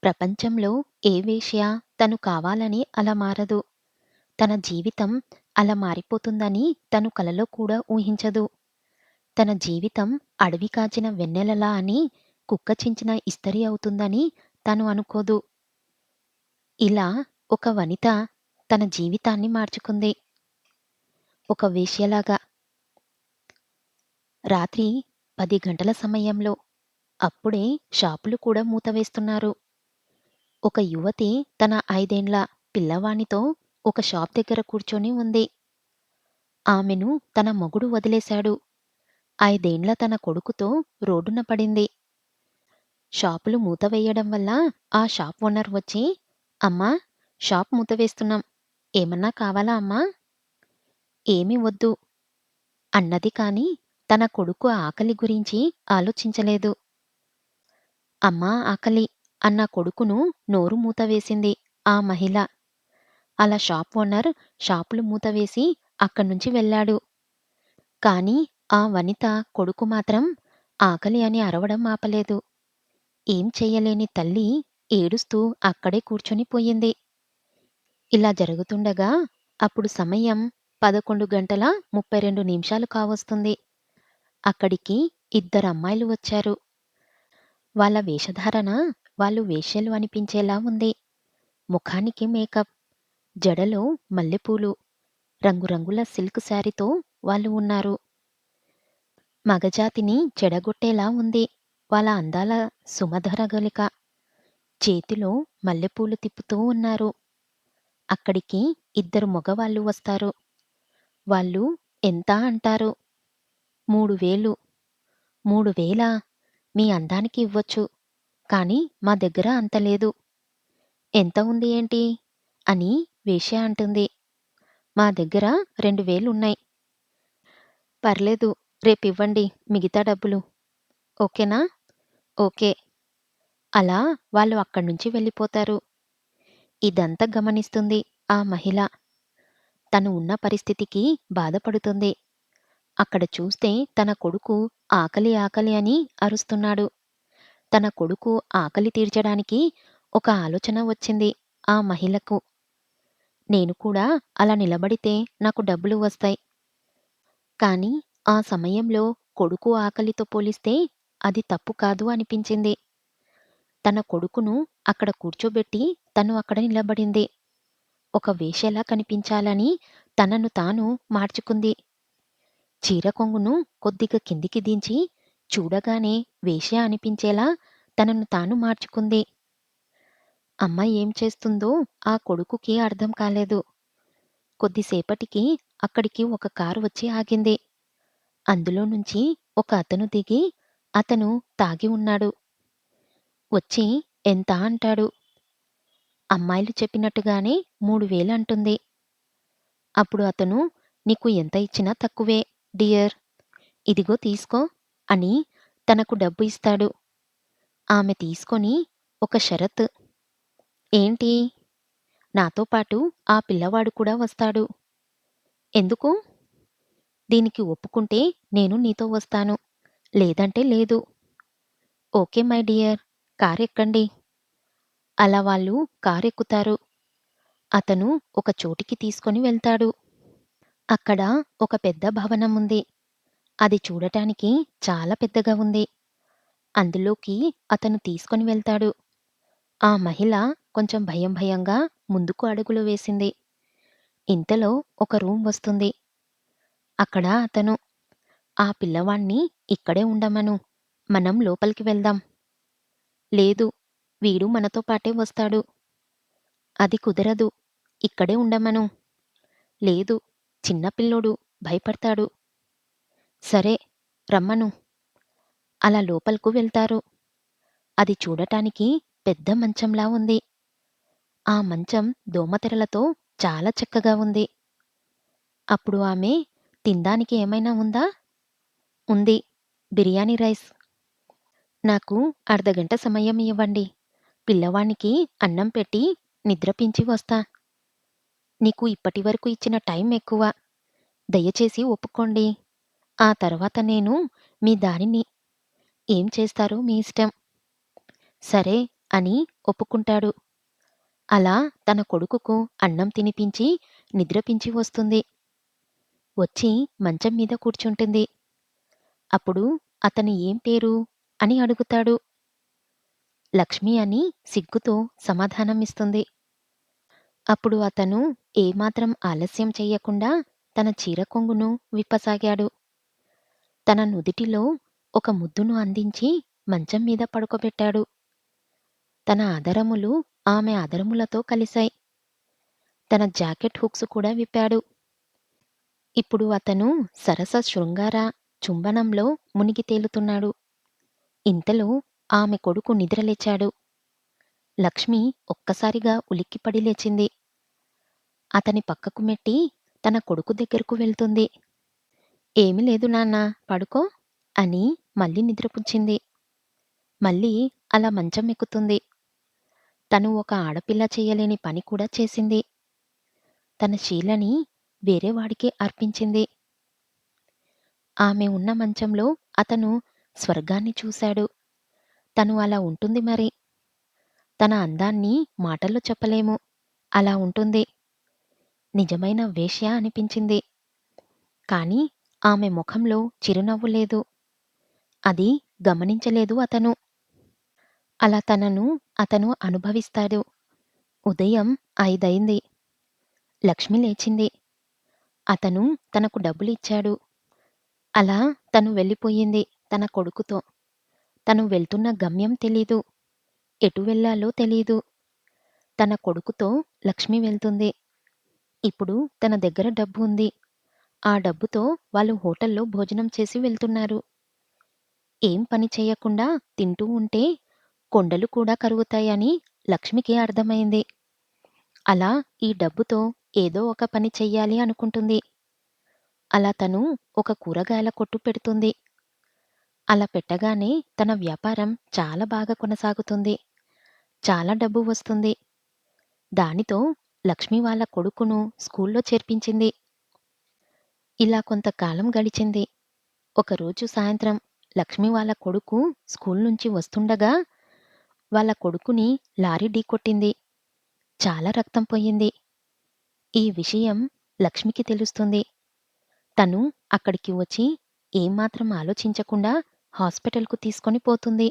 ప్రపంచంలో ఏ వేశ్య తను కావాలని అలా మారదు. తన జీవితం అలా మారిపోతుందని తను కలలో కూడా ఊహించదు. తన జీవితం అడవి కాచిన వెన్నెలలా అని కుక్క చించిన ఇస్తరి అవుతుందని తను అనుకోదు. ఇలా ఒక వనిత తన జీవితాన్ని మార్చుకుంది. ఒక వేశ్యలాగా. రాత్రి 10 గంటల సమయంలో అప్పుడే షాపులు కూడా మూతవేస్తున్నారు. ఒక యువతి తన 5 ఏండ్ల పిల్లవానితో ఒక షాప్ దగ్గర కూర్చొని ఉంది. ఆమెను తన మొగుడు వదిలేశాడు. 5 ఏండ్ల తన కొడుకుతో రోడ్డున పడింది. షాపులు మూతవేయడం వల్ల ఆ షాప్ ఓనర్ వచ్చి, "అమ్మా, షాప్ మూతవేస్తున్నాం. ఏమన్నా కావాలా అమ్మా?" "ఏమీ వద్దు" అన్నది కాని తన కొడుకు ఆకలి గురించి ఆలోచించలేదు. "అమ్మా ఆకలి" అన్న కొడుకును నోరు మూతవేసింది ఆ మహిళ. అలా షాప్ ఓనర్ షాపులు మూతవేసి అక్కడ్నుంచి వెళ్ళాడు. కానీ ఆ వనిత కొడుకు మాత్రం ఆకలి అని అరవడం ఆపలేదు. ఏం చెయ్యలేని తల్లి ఏడుస్తూ అక్కడే కూర్చొని పోయింది. ఇలా జరుగుతుండగా అప్పుడు సమయం 11:32 కావస్తుంది. అక్కడికి ఇద్దరమ్మాయిలు వచ్చారు. వాళ్ళ వేషధారణ వాళ్ళు వేశ్యలు అనిపించేలా ఉంది. ముఖానికి మేకప్, జడలో మల్లెపూలు, రంగురంగుల సిల్క్ శారీతో వాళ్ళు ఉన్నారు. మగజాతిని చెడగొట్టేలా ఉంది వాళ్ళ అందాల సుమధురగలిక. చేతిలో మల్లెపూలు తిప్పుతూ ఉన్నారు. అక్కడికి ఇద్దరు మగవాళ్ళు వస్తారు. వాళ్ళు ఎంత అంటారు. 3000. 3000 మీ అందానికి ఇవ్వొచ్చు. కానీ మా దగ్గర అంత లేదు. ఎంత ఉంది ఏంటి అని వేశ్య అంటుంది. మా దగ్గర 2000 ఉన్నాయి. పర్లేదు, రేపివ్వండి మిగతా డబ్బులు. ఓకేనా? ఓకే. అలా వాళ్ళు అక్కడ్నుంచి వెళ్ళిపోతారు. ఇదంతా గమనిస్తుంది ఆ మహిళ. తను ఉన్న పరిస్థితికి బాధపడుతుంది. అక్కడ చూస్తే తన కొడుకు ఆకలి ఆకలి అని అరుస్తున్నాడు. తన కొడుకు ఆకలి తీర్చడానికి ఒక ఆలోచన వచ్చింది ఆ మహిళకు. నేను కూడా అలా నిలబడితే నాకు డబ్బులు వస్తాయి. కానీ ఆ సమయంలో కొడుకు ఆకలితో పోలిస్తే అది తప్పు కాదు అనిపించింది. తన కొడుకును అక్కడ కూర్చోబెట్టి తను అక్కడ నిలబడింది. ఒక వేశ్యలా కనిపించాలని తనను తాను మార్చుకుంది. చీర కొంగును కొద్దిగా కిందికి దించి చూడగానే వేశ్య అనిపించేలా తనను తాను మార్చుకుంది. అమ్మ ఏం చేస్తుందో ఆ కొడుకుకి అర్థం కాలేదు. కొద్దిసేపటికి అక్కడికి ఒక కారు వచ్చి ఆగింది. అందులో నుంచి ఒక అతను దిగి అతను తాగి ఉన్నాడు. వచ్చి ఎంత అంటాడు. అమ్మాయిలు చెప్పినట్టుగానే 3000 అంటుంది. అప్పుడు అతను, "నీకు ఎంత ఇచ్చినా తక్కువే డియర్. ఇదిగో తీసుకో" అని తనకు డబ్బు ఇస్తాడు. ఆమె తీసుకొని ఒక షరతు. "ఏంటి? నాతో పాటు ఆ పిల్లవాడు కూడా వస్తాడు." "ఎందుకు?" "దీనికి ఒప్పుకుంటే నేను నీతో వస్తాను. లేదంటే లేదు." "ఓకే మై డియర్, కారెక్కండి." అలా వాళ్ళు కారెక్కుతారు. అతను ఒక చోటికి తీసుకొని వెళ్తాడు. అక్కడ ఒక పెద్ద భవనం ఉంది. అది చూడటానికి చాలా పెద్దగా ఉంది. అందులోకి అతను తీసుకొని వెళ్తాడు. ఆ మహిళ కొంచెం భయం భయంగా ముందుకు అడుగులు వేసింది. ఇంతలో ఒక రూమ్ వస్తుంది. అక్కడ అతను, "ఆ పిల్లవాణ్ణి ఇక్కడే ఉండమను. మనం లోపలికి వెళ్దాం." "లేదు, వీడు మనతో పాటే వస్తాడు." "అది కుదరదు. ఇక్కడే ఉండమను." "లేదు, చిన్నపిల్లోడు, భయపడతాడు." "సరే, రమ్మను." అలా లోపలకు వెళ్తారు. అది చూడటానికి పెద్ద మంచంలా ఉంది. ఆ మంచం దోమతెరలతో చాలా చక్కగా ఉంది. అప్పుడు ఆమె, "తినడానికి ఏమైనా ఉందా?" "ఉంది. బిర్యానీ రైస్." "నాకు అర్ధగంట సమయం ఇవ్వండి. పిల్లవానికి అన్నం పెట్టి నిద్రపించి వస్తా." "నీకు ఇప్పటివరకు ఇచ్చిన టైం ఎక్కువ. దయచేసి ఒప్పుకోండి. ఆ తర్వాత నేను మీ దారిని ఏం చేస్తారో మీ ఇష్టం." "సరే" అని ఒప్పుకుంటాడు. అలా తన కొడుకుకు అన్నం తినిపించి, నిద్రపించి వస్తుంది. వచ్చి మంచం మీద కూర్చుంటుంది. అప్పుడు అతను ఏం పేరు అని అడుగుతాడు. లక్ష్మి అని సిగ్గుతో సమాధానమిస్తుంది. అప్పుడు అతను ఏమాత్రం ఆలస్యం చెయ్యకుండా తన చీర కొంగును విప్పసాగాడు. తన నుదిటిలో ఒక ముద్దును అందించి మంచం మీద పడుకోబెట్టాడు. తన అధరములు ఆమె అధరములతో కలిశాయి. తన జాకెట్ హుక్స్ కూడా విప్పాడు. ఇప్పుడు అతను సరస శృంగార చుంబనంలో మునిగి తేలుతున్నాడు. ఇంతలో ఆమె కొడుకు నిద్రలేచాడు. లక్ష్మి ఒక్కసారిగా ఉలిక్కిపడి లేచింది. అతని పక్కకు మెట్టి తన కొడుకు దగ్గరకు వెళ్తుంది. ఏమీ లేదు నాన్నా, పడుకో అని మళ్ళీ నిద్రపుచ్చింది. మళ్ళీ అలా మంచం ఎక్కుతుంది. తను ఒక ఆడపిల్ల చెయ్యలేని పని కూడా చేసింది. తన శీలని వేరేవాడికి అర్పించింది. ఆమె ఉన్న మంచంలో అతను స్వర్గాన్ని చూశాడు. తను అలా ఉంటుంది మరి. తన అందాన్ని మాటల్లో చెప్పలేము. అలా ఉంటుంది. నిజమైన వేశ్య అనిపించింది. కాని ఆమె ముఖంలో చిరునవ్వు లేదు. అది గమనించలేదు అతను. అలా తనను అతను అనుభవిస్తాడు. ఉదయం 5 లక్ష్మి లేచింది. అతను తనకు డబ్బులిచ్చాడు. అలా తను వెళ్ళిపోయింది తన కొడుకుతో. తను వెళ్తున్న గమ్యం తెలీదు. ఎటు వెళ్ళాలో తెలీదు. తన కొడుకుతో లక్ష్మి వెళ్తుంది. ఇప్పుడు తన దగ్గర డబ్బు ఉంది. ఆ డబ్బుతో వాళ్ళు హోటల్లో భోజనం చేసి వెళ్తున్నారు. ఏం పని చెయ్యకుండా తింటూ ఉంటే కొండలు కూడా కరుగుతాయని లక్ష్మికి అర్థమైంది. అలా ఈ డబ్బుతో ఏదో ఒక పని చెయ్యాలి అనుకుంటుంది. అలా తను ఒక కూరగాయల కొట్టు పెడుతుంది. అలా పెట్టగానే తన వ్యాపారం చాలా బాగా కొనసాగుతుంది. చాలా డబ్బు వస్తుంది. దానితో లక్ష్మి వాళ్ళ కొడుకును స్కూల్లో చేర్పించింది. ఇలా కొంతకాలం గడిచింది. ఒకరోజు సాయంత్రం లక్ష్మి వాళ్ళ కొడుకు స్కూల్ నుంచి వస్తుండగా వాళ్ళ కొడుకుని లారీ ఢీకొట్టింది. చాలా రక్తం పోయింది. ఈ విషయం లక్ష్మికి తెలుస్తుంది. తను అక్కడికి వచ్చి ఏమాత్రం ఆలోచించకుండా హాస్పిటల్కు తీసుకొని పోతుంది.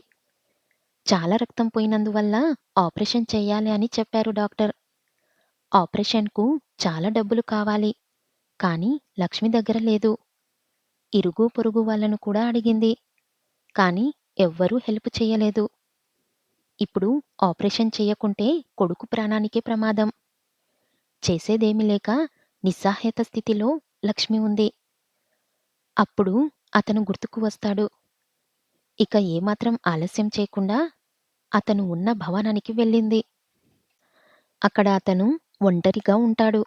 చాలా రక్తం పోయినందువల్ల ఆపరేషన్ చెయ్యాలి అని చెప్పారు డాక్టర్. ఆపరేషన్కు చాలా డబ్బులు కావాలి. కానీ లక్ష్మి దగ్గర లేదు. ఇరుగు పొరుగు వాళ్ళను కూడా అడిగింది. కానీ ఎవ్వరూ హెల్ప్ చెయ్యలేదు. ఇప్పుడు ఆపరేషన్ చెయ్యకుంటే కొడుకు ప్రాణానికే ప్రమాదం. చేసేదేమీ లేక నిస్సహాయత స్థితిలో లక్ష్మి ఉంది. అప్పుడు అతను గుర్తుకు వస్తాడు. ఇక ఏమాత్రం ఆలస్యం చేయకుండా అతను ఉన్న భవనానికి వెళ్ళింది. అక్కడ అతను ఒంటరిగా ఉంటాడు.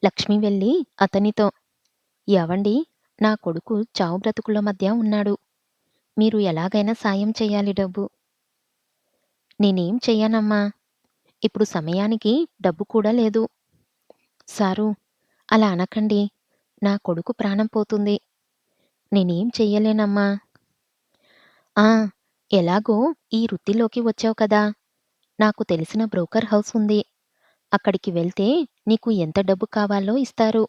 లక్ష్మి వెళ్ళి అతనితో, "ఏవండీ, నా కొడుకు చావు బ్రతుకుల మధ్య ఉన్నాడు. మీరు ఎలాగైనా సాయం చెయ్యాలి డబ్బు." "నేనేం చెయ్యనమ్మా. ఇప్పుడు సమయానికి డబ్బు కూడా లేదు." "సారూ, అలా అనకండి. నా కొడుకు ప్రాణం పోతుంది. నేనేం చెయ్యలేనమ్మా." "ఆ, ఎలాగో ఈ వృత్తిలోకి వచ్చావు కదా. నాకు తెలిసిన బ్రోకర్ హౌస్ ఉంది. అక్కడికి వెళ్తే నీకు ఎంత డబ్బు కావాలో ఇస్తారు.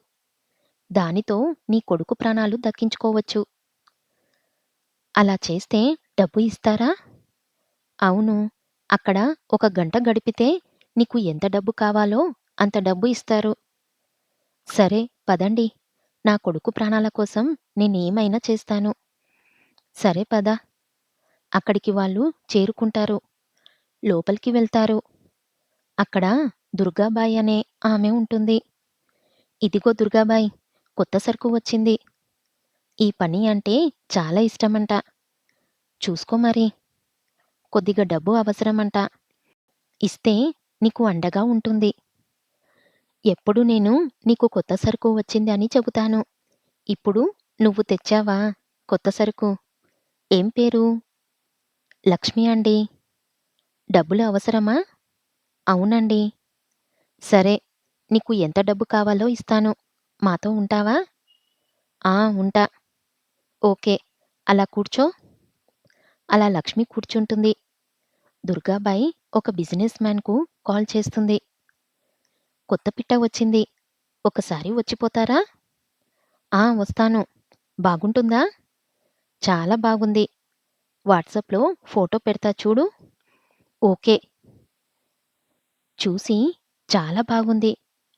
దానితో నీ కొడుకు ప్రాణాలు దక్కించుకోవచ్చు." "అలా చేస్తే డబ్బు ఇస్తారా?" "అవును. అక్కడ ఒక గంట గడిపితే నీకు ఎంత డబ్బు కావాలో అంత డబ్బు ఇస్తారు." "సరే పదండి. నా కొడుకు ప్రాణాల కోసం నేనేమైనా చేస్తాను." "సరే పద." అక్కడికి వాళ్ళు చేరుకుంటారు. లోపలికి వెళ్తారు. అక్కడ దుర్గాబాయి అనే ఆమె ఉంటుంది. "ఇదిగో దుర్గాబాయ్, కొత్త సరుకు వచ్చింది. ఈ పని అంటే చాలా ఇష్టమంట. చూసుకో మరి. కొద్దిగా డబ్బు అవసరమంట. ఇస్తే నీకు అండగా ఉంటుంది. ఎప్పుడు నేను నీకు కొత్త సరుకు వచ్చింది అని చెబుతాను. ఇప్పుడు నువ్వు తెచ్చావా కొత్త సరుకు? ఏం పేరు?" "లక్ష్మి అండి." "డబ్బులు అవసరమా?" "అవునండి." "సరే, నీకు ఎంత డబ్బు కావాలో ఇస్తాను. మాతో ఉంటావా?" "ఆ, ఉంటా." "ఓకే. అలా కూర్చో." అలా లక్ష్మి కూర్చుంటుంది. దుర్గాబాయి ఒక బిజినెస్ మ్యాన్‌కు కాల్ చేస్తుంది. "కొత్త పిట్ట వచ్చింది. ఒకసారి వచ్చిపోతారా?" "ఆ! వస్తాను. బాగుంటుందా?" "చాలా బాగుంది. వాట్సాప్‌లో ఫోటో పెడతా చూడు." "ఓకే." చూసి "చాలా బాగుంది.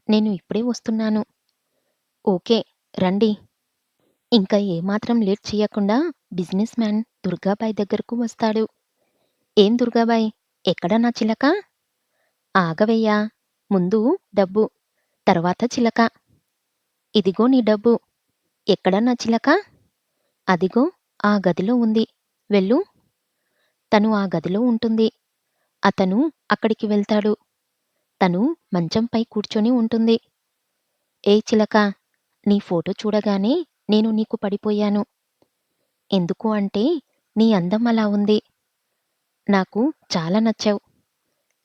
నేను ఇప్పుడే వస్తున్నాను." "ఓకే. రండి." ఇంక ఏమాత్రం లేట్ చెయ్యకుండా బిజినెస్ మ్యాన్ దుర్గాబాయి దగ్గరకు వస్తాడు. "ఏం దుర్గాబాయ్, ఎక్కడ నా చిలక?" "ఆగవయ్యా! ముందు డబ్బు, తర్వాత చిలక." "ఇదిగో నీ డబ్బు. ఎక్కడ నా చిలక?" "అదిగో ఆ గదిలో ఉంది. వెళ్ళు." తను ఆ గదిలో ఉంటుంది. అతను అక్కడికి వెళ్తాడు. తను మంచంపై కూర్చొని ఉంటుంది. "ఏ చిలకా! నీ ఫోటో చూడగానే నేను నీకు పడిపోయాను. ఎందుకు అంటే నీ అందం అలా ఉంది. నాకు చాలా నచ్చావు.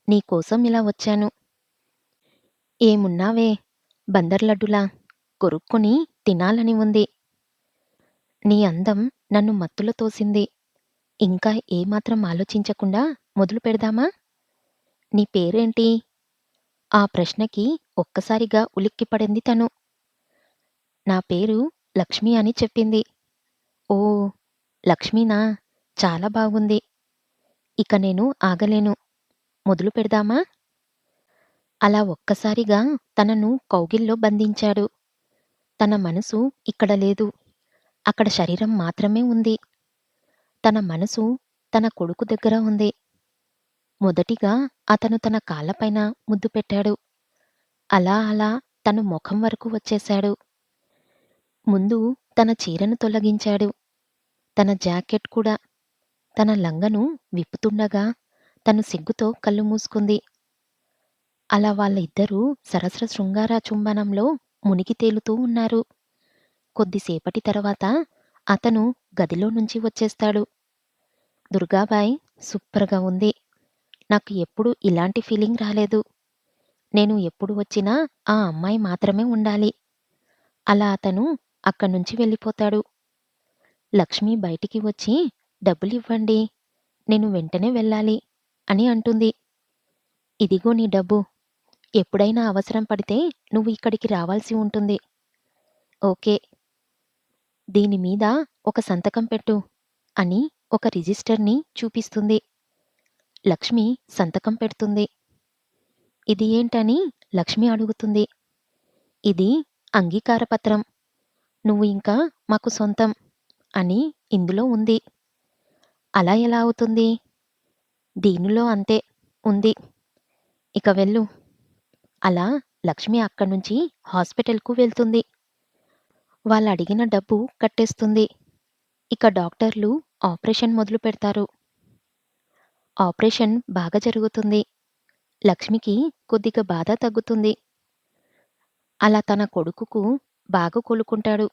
నీకోసం ఇలా వచ్చాను. ఏమున్నావే బందర్ లడ్డులా కొరుక్కొని తినాలని ఉంది. నీ అందం నన్ను మత్తులో తోసింది. ఇంకా ఏమాత్రం ఆలోచించకుండా మొదలు పెడదామా? నీ పేరేంటి?" ఆ ప్రశ్నకి ఒక్కసారిగా ఉలిక్కిపడింది తను. "నా పేరు లక్ష్మి" అని చెప్పింది. "ఓహ్! లక్ష్మీనా? చాలా బాగుంది. ఇక నేను ఆగలేను. మొదలు పెడదామా?" అలా ఒక్కసారిగా తనను కౌగిల్లో బంధించాడు. తన మనసు ఇక్కడ లేదు. అక్కడ శరీరం మాత్రమే ఉంది. తన మనసు తన కొడుకు దగ్గర ఉంది. మొదటిగా అతను తన కాళ్ళపైన ముద్దు పెట్టాడు. అలా అలా తను ముఖం వరకు వచ్చేశాడు. ముందు తన చీరను తొలగించాడు. తన జాకెట్ కూడా. తన లంగను విప్పుతుండగా తను సిగ్గుతో కళ్ళు మూసుకుంది. అలా వాళ్ళిద్దరూ సరసర శృంగార చుంబనంలో మునిగి తేలుతూ ఉన్నారు. కొద్దిసేపటి తర్వాత అతను గదిలో నుంచి వచ్చేస్తాడు. "దుర్గాబాయ్ సూపర్‌గా ఉంది. నాకు ఎప్పుడూ ఇలాంటి ఫీలింగ్ రాలేదు. నేను ఎప్పుడు వచ్చినా ఆ అమ్మాయి మాత్రమే ఉండాలి." అలా అతను అక్కడ్నుంచి వెళ్ళిపోతాడు. లక్ష్మి బయటికి వచ్చి "డబ్బులివ్వండి. నేను వెంటనే వెళ్ళాలి" అని అంటుంది. "ఇదిగో నీ డబ్బు. ఎప్పుడైనా అవసరం పడితే నువ్వు ఇక్కడికి రావాల్సి ఉంటుంది." "ఓకే. దీని మీద ఒక సంతకం పెట్టు" అని ఒక రిజిస్టర్‌ని చూపిస్తుంది. లక్ష్మి సంతకం పెడుతుంది. "ఇది ఏంటని?" లక్ష్మి అడుగుతుంది. "ఇది అంగీకార పత్రం. నువ్వు ఇంకా మాకు సొంతం అని ఇందులో ఉంది." "అలా ఎలా అవుతుంది?" "దీనిలో అంతే ఉంది. ఇక వెళ్ళు." అలా లక్ష్మి అక్కడ్నుంచి హాస్పిటల్‌కు వెళ్తుంది. వాళ్ళడిగిన డబ్బు కట్టేస్తుంది. ఇక డాక్టర్లు ఆపరేషన్ మొదలుపెడతారు. ఆపరేషన్ బాగా జరుగుతుంది. లక్ష్మికి కొద్దిగా బాధ తగ్గుతుంది. అలా తన కొడుకుకు బాగా కోలుకుంటాడు.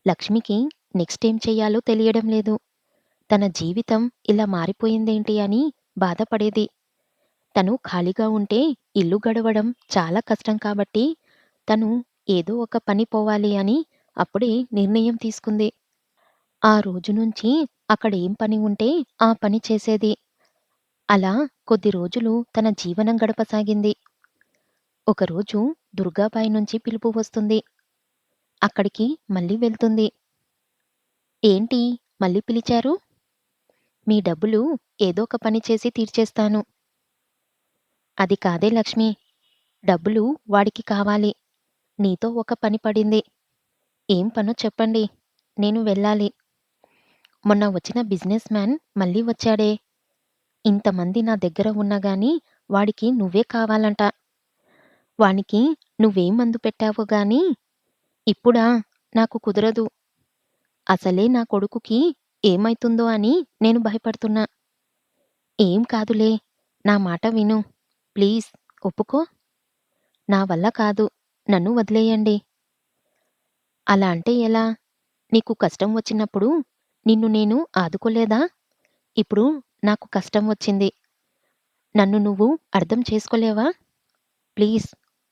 లక్ష్మికి నెక్స్ట్ ఏం చెయ్యాలో తెలియడం లేదు. తన జీవితం ఇలా మారిపోయిందేంటి అని బాధపడేది. తను ఖాళీగా ఉంటే ఇల్లు గడవడం చాలా కష్టం కాబట్టి తను ఏదో ఒక పని పోవాలి అని అప్పుడే నిర్ణయం తీసుకుంది. ఆ రోజు నుంచి అక్కడ ఏం పని ఉంటే ఆ పని చేసేది. అలా కొద్ది రోజులు తన జీవనం గడపసాగింది. ఒకరోజు దుర్గాబాయి నుంచి పిలుపు వస్తుంది. అక్కడికి మళ్ళీ వెళ్తుంది. "ఏంటి మళ్ళీ పిలిచారు? మీ డబ్బులు ఏదో ఒక పని చేసి తీర్చేస్తాను." "అది కాదే లక్ష్మి. డబ్బులు వాడికి కావాలి. నీతో ఒక పని పడింది. ఏం పనో చెప్పండి. నేను వెళ్ళాలి." "మొన్న వచ్చిన బిజినెస్ మ్యాన్ మళ్ళీ వచ్చాడే. ఇంతమంది నా దగ్గర ఉన్నా గాని వాడికి నువ్వే కావాలంట. వానికి నువ్వేం మందు పెట్టావో గాని ఇప్పుడా నాకు కుదరదు. అసలే నా కొడుకుకి ఏమైతుందో అని నేను భయపడుతున్నా." "ఏం కాదులే. నా మాట విను. ప్లీజ్ ఒప్పుకో." "నా వల్ల కాదు. నన్ను వదిలేయండి." "అలా అంటే ఎలా? నీకు కష్టం వచ్చినప్పుడు నిన్ను నేను ఆదుకోలేదా? ఇప్పుడు నాకు కష్టం వచ్చింది. నన్ను నువ్వు అర్థం చేసుకోలేవా? ప్లీజ్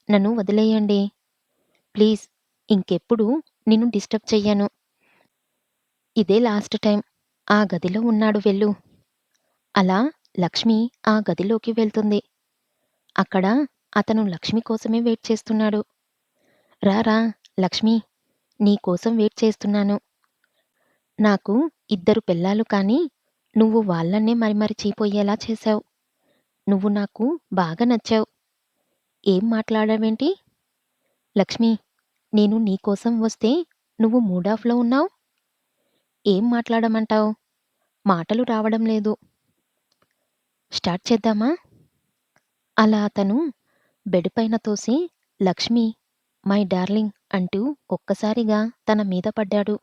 నన్ను వదిలేయండి. ప్లీజ్ ఇంకెప్పుడు నిన్ను డిస్టర్బ్ చెయ్యను. ఇదే లాస్ట్ టైం. ఆ గదిలో ఉన్నాడు వెళ్ళు." అలా లక్ష్మి ఆ గదిలోకి వెళ్తుంది. అక్కడ అతను లక్ష్మి కోసమే వెయిట్ చేస్తున్నాడు. "రా రా లక్ష్మి, నీ కోసం వెయిట్ చేస్తున్నాను. నాకు ఇద్దరు పెళ్ళాలు కానీ నువ్వు వాళ్ళనే మైమరిచిపోయేలా చేశావు. నువ్వు నాకు బాగా నచ్చావు. ఏం మాట్లాడావేంటి? లక్ష్మి, నేను నీకోసం వస్తే నువ్వు మూడాఫ్‌లో ఉన్నావు. ఏం మాట్లాడమంటావు? మాటలు రావడం లేదు. స్టార్ట్ చేద్దామా?" అలా అతను బెడ్ పైన తోసి, "లక్ష్మి, మై డార్లింగ్" అంటూ ఒక్కసారిగా తన మీద పడ్డాడు.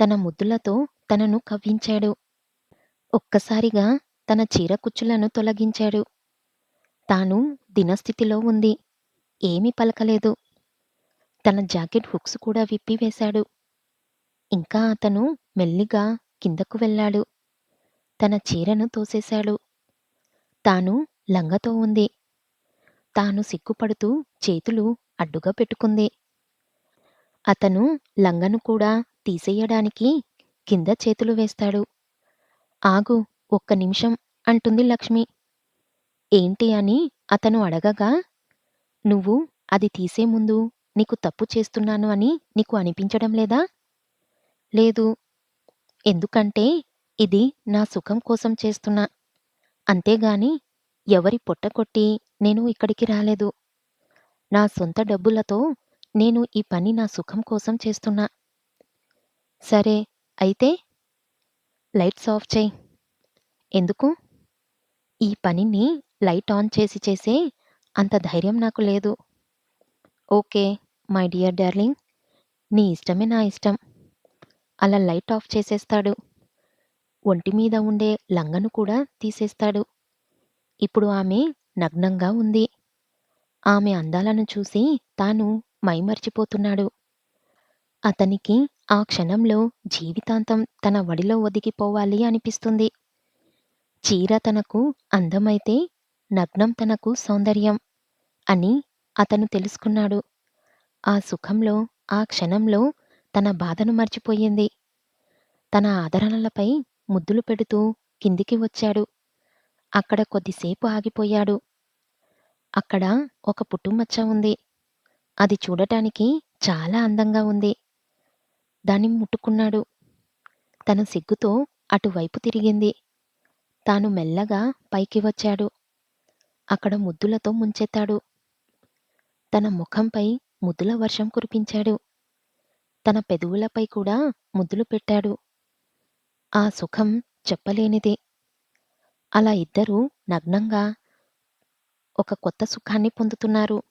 తన ముద్దులతో తనను కవ్వించాడు. ఒక్కసారిగా తన చీర కుచ్చులను తొలగించాడు. తాను దీనస్థితిలో ఉంది. ఏమీ పలకలేదు. తన జాకెట్ హుక్స్ కూడా విప్పివేశాడు. ఇంకా అతను మెల్లిగా కిందకు వెళ్ళాడు. తన చీరను తోసేశాడు. తాను లంగతో ఉంది. తాను సిగ్గుపడుతూ చేతులు అడ్డుగా పెట్టుకుంది. అతను లంగను కూడా తీసెయ్యడానికి కింద చేతులు వేస్తాడు. "ఆగు, ఒక్క నిమిషం" అంటుంది లక్ష్మి. ఏంటి అని అతను అడగగా, "నువ్వు అది తీసే ముందు నీకు తప్పు చేస్తున్నాను అని నీకు అనిపించడం లేదా?" "లేదు. ఎందుకంటే ఇది నా సుఖం కోసం చేస్తున్నా. అంతేగాని ఎవరి పొట్ట కొట్టి నేను ఇక్కడికి రాలేదు. నా సొంత డబ్బులతో నేను ఈ పని నా సుఖం కోసం చేస్తున్నా." "సరే, అయితే లైట్స్ ఆఫ్ చెయ్." "ఎందుకు?" "ఈ పనిని లైట్ ఆన్ చేసి చేసే అంత ధైర్యం నాకు లేదు." "ఓకే మై డియర్ డార్లింగ్, నీ ఇష్టమే నా ఇష్టం." అలా లైట్ ఆఫ్ చేసేస్తాడు. ఒంటి మీద ఉండే లంగను కూడా తీసేస్తాడు. ఇప్పుడు ఆమె నగ్నంగా ఉంది. ఆమె అందాలను చూసి తాను మైమరిచిపోతున్నాడు. అతనికి ఆ క్షణంలో జీవితాంతం తన ఒడిలో ఒదిగిపోవాలి అనిపిస్తుంది. చీర తనకు అందమైతే నగ్నం తనకు సౌందర్యం అని అతను తెలుసుకున్నాడు. ఆ సుఖంలో, ఆ క్షణంలో తన బాధను మర్చిపోయింది. తన ఆదరణలపై ముద్దులు పెడుతూ కిందికి వచ్చాడు. అక్కడ కొద్దిసేపు ఆగిపోయాడు. అక్కడ ఒక పుట్టుమచ్చ ఉంది. అది చూడటానికి చాలా అందంగా ఉంది. దాన్ని ముట్టుకున్నాడు. తను సిగ్గుతో అటువైపు తిరిగింది. తాను మెల్లగా పైకి వచ్చాడు. అక్కడ ముద్దులతో ముంచెత్తాడు. తన ముఖంపై ముద్దుల వర్షం కురిపించాడు. తన పెదవులపై కూడా ముద్దులు పెట్టాడు. ఆ సుఖం చెప్పలేనిది. అలా ఇద్దరూ నగ్నంగా ఒక కొత్త సుఖాన్ని పొందుతున్నారు.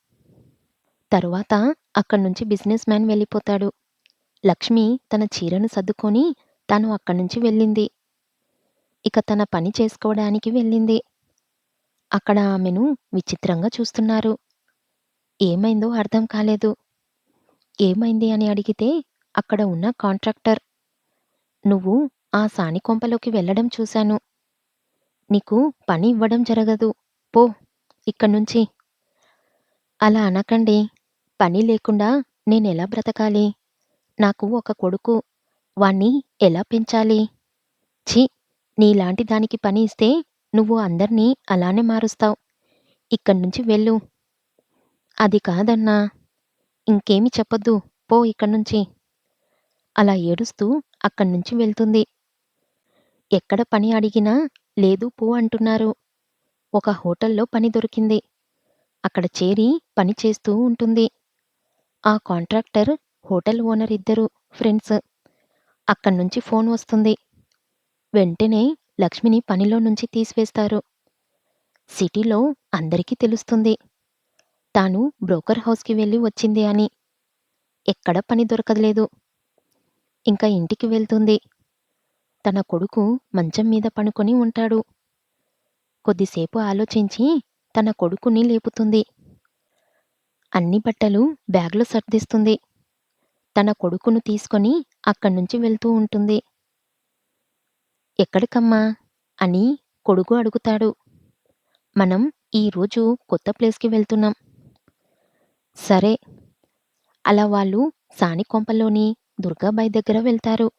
తరువాత అక్కడ్నుంచి బిజినెస్ మ్యాన్ వెళ్ళిపోతాడు. లక్ష్మి తన చీరను సర్దుకొని తాను అక్కడ్నుంచి వెళ్ళింది. ఇక తన పని చేసుకోవడానికి వెళ్ళింది. అక్కడ ఆమెను విచిత్రంగా చూస్తున్నారు. ఏమైందో అర్థం కాలేదు. ఏమైంది అని అడిగితే అక్కడ ఉన్న కాంట్రాక్టర్, "నువ్వు ఆ సానికొంపలోకి వెళ్ళడం చూశాను. నీకు పని ఇవ్వడం జరగదు. పో ఇక్కడ్నుంచి." "అలా అనకండి. పని లేకుండా నేనెలా బ్రతకాలి? నాకు ఒక కొడుకు. వాణ్ణి ఎలా పెంచాలి? ఛీ! నీలాంటి దానికి పని ఇస్తే నువ్వు అందర్నీ అలానే మారుస్తావ్. ఇక్కడ్నుంచి వెళ్ళు." "అది కాదన్నా." "ఇంకేమి చెప్పొద్దు. పో ఇక్కడ్నుంచి." అలా ఏడుస్తూ అక్కడ్నుంచి వెళ్తుంది. ఎక్కడ పని అడిగినా లేదు పో అంటున్నారు. ఒక హోటల్లో పని దొరికింది. అక్కడ చేరి పని చేస్తూ ఉంటుంది. ఆ కాంట్రాక్టర్, హోటల్ ఓనర్ ఇద్దరూ ఫ్రెండ్స్. అక్కడ్నుంచి ఫోన్ వస్తుంది. వెంటనే లక్ష్మిని పనిలో నుంచి తీసివేస్తారు. సిటీలో అందరికీ తెలుస్తుంది. తాను బ్రోకర్ హౌస్‌కి వెళ్లి వచ్చింది అని. ఎక్కడా పని దొరకలేదు. ఇంక ఇంటికి వెళ్తుంది. తన కొడుకు మంచం మీద పనుకొని ఉంటాడు. కొద్దిసేపు ఆలోచించి తన కొడుకుని లేపుతుంది. అన్ని బట్టలు బ్యాగ్‌లో సర్దిస్తుంది. తన కొడుకును తీసుకొని అక్కడ్నుంచి వెళ్తూ ఉంటుంది. "ఎక్కడికమ్మా?" అని కొడుకు అడుగుతాడు. "మనం ఈరోజు కొత్త ప్లేస్‌కి వెళ్తున్నాం." "సరే." అలా వాళ్ళు సానికొంపలోని దుర్గాబాయి దగ్గర వెళ్తారు.